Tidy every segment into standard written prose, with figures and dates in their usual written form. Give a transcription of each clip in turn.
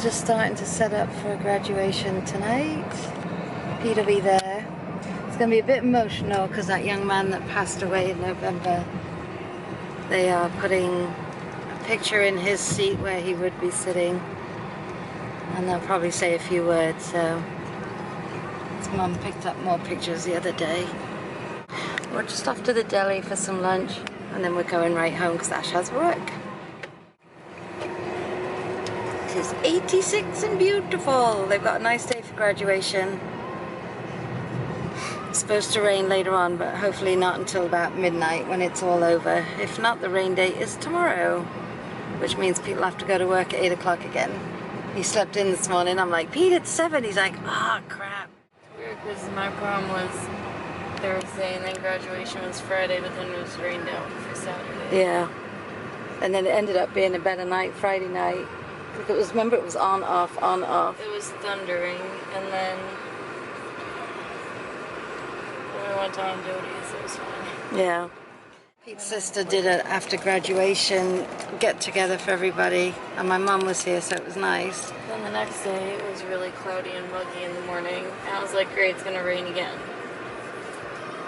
just starting to set up for graduation tonight. Pete will be there. It's going to be a bit emotional because that young man that passed away in November, they are putting a picture in his seat where he would be sitting, and they'll probably say a few words. So his mum picked up more pictures the other day. We're just off to the deli for some lunch, and then we're going right home because Ash has work. It is 86 and beautiful. They've got a nice day for graduation. It's supposed to rain later on, but hopefully not until about midnight when it's all over. If not, the rain date is tomorrow, which means people have to go to work at 8 o'clock again. He slept in this morning. I'm like, Pete, it's 7. He's like, ah, oh, crap. It's weird because my prom was Thursday and then graduation was Friday, but then it was rained out for Saturday. Yeah. And then it ended up being a better night Friday night. It was, remember, it was on, off, on, off. It was thundering, and then we went on duty, so it was fine. Yeah. Pete's sister did an after graduation get together for everybody, and my mum was here, so it was nice. Then the next day it was really cloudy and muggy in the morning, and I was like, great, it's gonna rain again.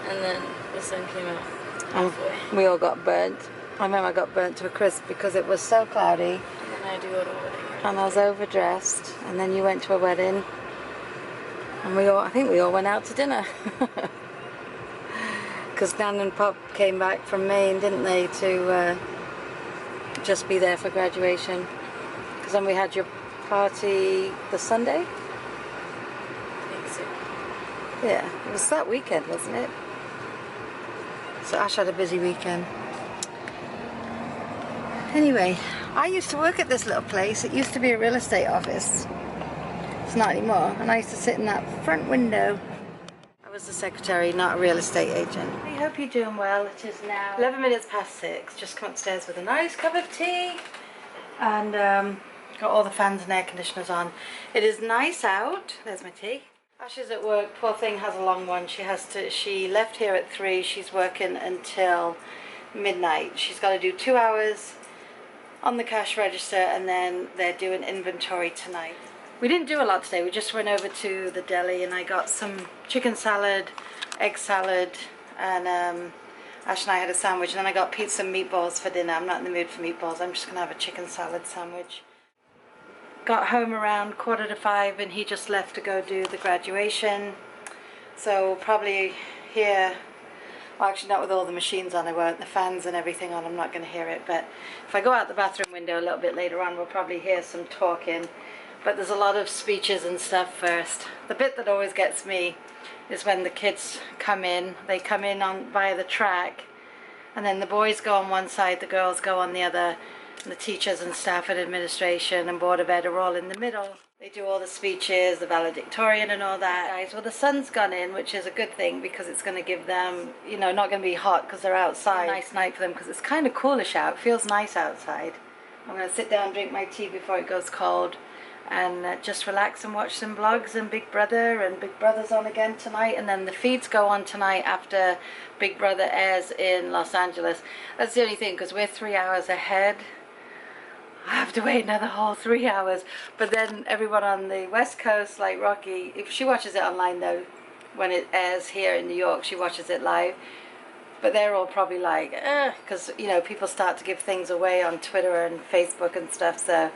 And then the sun came out halfway. We all got burnt. I remember I got burnt to a crisp because it was so cloudy. And then I had to go to a wedding. And I was overdressed, and then you went to a wedding, and I think we all went out to dinner. Because Nan and Pop came back from Maine, didn't they, to just be there for graduation. Because then we had your party the Sunday? I think so. Yeah, it was that weekend, wasn't it? So Ash had a busy weekend. Anyway, I used to work at this little place. It used to be a real estate office. It's not anymore. And I used to sit in that front window. I was the secretary, not a real estate agent. I hope you're doing well. It is now 11 minutes past 6. Just come upstairs with a nice cup of tea. And got all the fans and air conditioners on. It is nice out. There's my tea. Ash is at work. Poor thing has a long one. She left here at 3. She's working until midnight. She's got to do 2 hours on the cash register, and then they're doing inventory tonight. We didn't do a lot today. We just went over to the deli and I got some chicken salad, egg salad, and Ash and I had a sandwich, and then I got pizza and meatballs for dinner. I'm not in the mood for meatballs. I'm just gonna have a chicken salad sandwich. Got home around 4:45 and he just left to go do the graduation. So we'll probably hear, well, actually not with all the machines on, I won't, the fans and everything on, I'm not going to hear it, but if I go out the bathroom window a little bit later on, we'll probably hear some talking. But there's a lot of speeches and stuff first. The bit that always gets me is when the kids come in. They come in via the track, and then the boys go on one side, the girls go on the other, and the teachers and staff and administration and Board of Ed are all in the middle. They do all the speeches, the valedictorian and all that. Guys, well, the sun's gone in, which is a good thing because it's going to give them, you know, not going to be hot because they're outside. A nice night for them because it's kind of coolish out. It feels nice outside. I'm going to sit down, drink my tea before it goes cold, and just relax and watch some vlogs and Big Brother, and Big Brother's on again tonight, and then the feeds go on tonight after Big Brother airs in Los Angeles. That's the only thing, because we're 3 hours ahead. I have to wait another whole 3 hours. But then everyone on the West Coast, like Rocky, if she watches it online though, when it airs here in New York, she watches it live. But they're all probably like, because, you know, people start to give things away on Twitter and Facebook and stuff. So,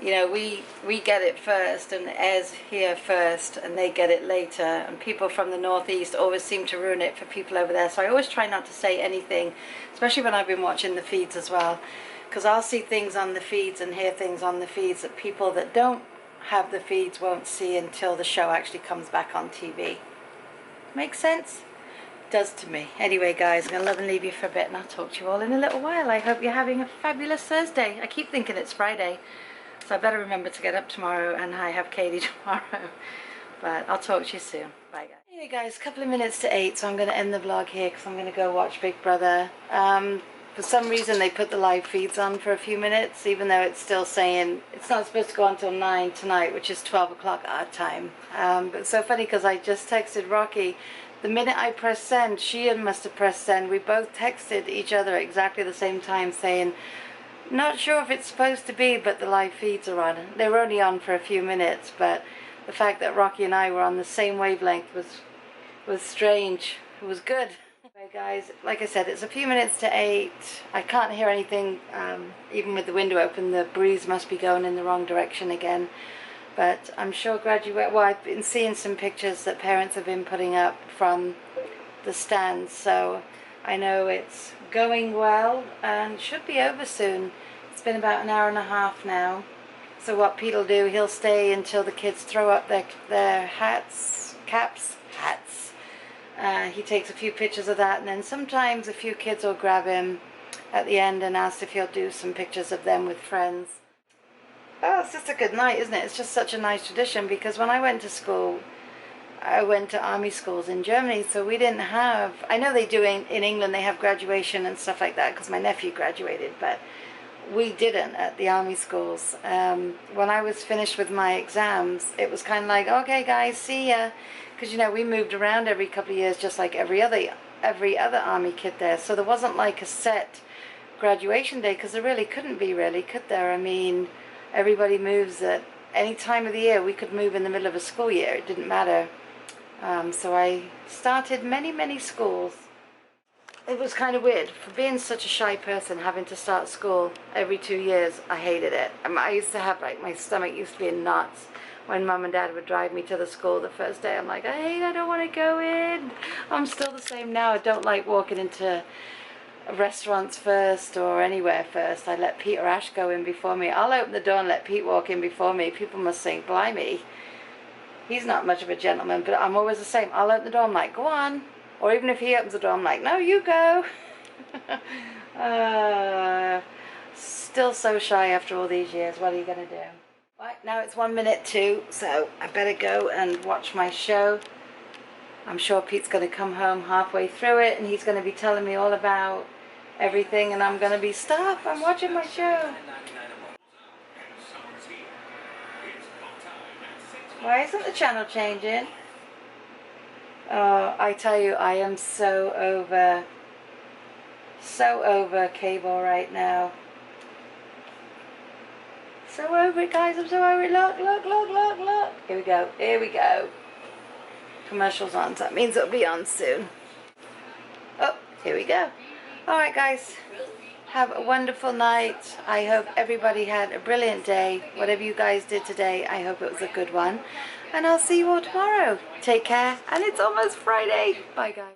you know, we get it first and it airs here first and they get it later. And people from the Northeast always seem to ruin it for people over there. So I always try not to say anything, especially when I've been watching the feeds as well. Because I'll see things on the feeds and hear things on the feeds that people that don't have the feeds won't see until the show actually comes back on TV. Make sense? Does to me. Anyway, guys, I'm going to love and leave you for a bit, and I'll talk to you all in a little while. I hope you're having a fabulous Thursday. I keep thinking it's Friday, so I better remember to get up tomorrow, and I have Katie tomorrow. But I'll talk to you soon. Bye, guys. Anyway, guys, a couple of minutes to 8, so I'm going to end the vlog here because I'm going to go watch Big Brother. For some reason they put the live feeds on for a few minutes, even though it's still saying it's not supposed to go on until 9 tonight, which is 12 o'clock our time. But it's so funny because I just texted Rocky. The minute I pressed send, she must have pressed send. We both texted each other at exactly the same time saying, Not sure if it's supposed to be, but the live feeds are on. They were only on for a few minutes, but the fact that Rocky and I were on the same wavelength was strange. It was good. Okay, guys, like I said, it's a few minutes to 8. I can't hear anything, even with the window open. The breeze must be going in the wrong direction again. But I'm sure well, I've been seeing some pictures that parents have been putting up from the stands, so I know it's going well and should be over soon. It's been about an hour and a half now. So what Pete'll do, he'll stay until the kids throw up their hats. He takes a few pictures of that, and then sometimes a few kids will grab him at the end and ask if he'll do some pictures of them with friends. Oh, it's just a good night, isn't it? It's just such a nice tradition, because when I went to school, I went to army schools in Germany, so we didn't have, I know they do in England, they have graduation and stuff like that, because my nephew graduated, but we didn't at the army schools. When I was finished with my exams, it was kind of like, okay guys, see ya, because you know, we moved around every couple of years just like every other army kid there, so there wasn't like a set graduation day, because there really couldn't be, really, could there? I mean, everybody moves at any time of the year. We could move in the middle of a school year, it didn't matter. So I started many schools. It was kind of weird, for being such a shy person, having to start school every 2 years. I hated it. I used to have, like, my stomach used to be in knots when Mum and Dad would drive me to the school the first day. I'm like, I don't want to go in. I'm still the same now. I don't like walking into restaurants first or anywhere first. I let Pete or Ash go in before me. I'll open the door and let Pete walk in before me. People must think, blimey, he's not much of a gentleman, but I'm always the same. I'll open the door, I'm like, go on. Or even if he opens the door, I'm like, no, you go. Still so shy after all these years. What are you going to do? Right, now it's 1 minute to, so I better go and watch my show. I'm sure Pete's going to come home halfway through it, and he's going to be telling me all about everything, and I'm going to be, stop, I'm watching my show. Why isn't the channel changing? Oh, I tell you, I am so over cable right now. So over it, guys, I'm so over it. Look. Here we go. Commercials on, so that means it'll be on soon. Oh, here we go. Alright, guys, have a wonderful night. I hope everybody had a brilliant day. Whatever you guys did today, I hope it was a good one. And I'll see you all tomorrow. Take care, and it's almost Friday. Bye, guys.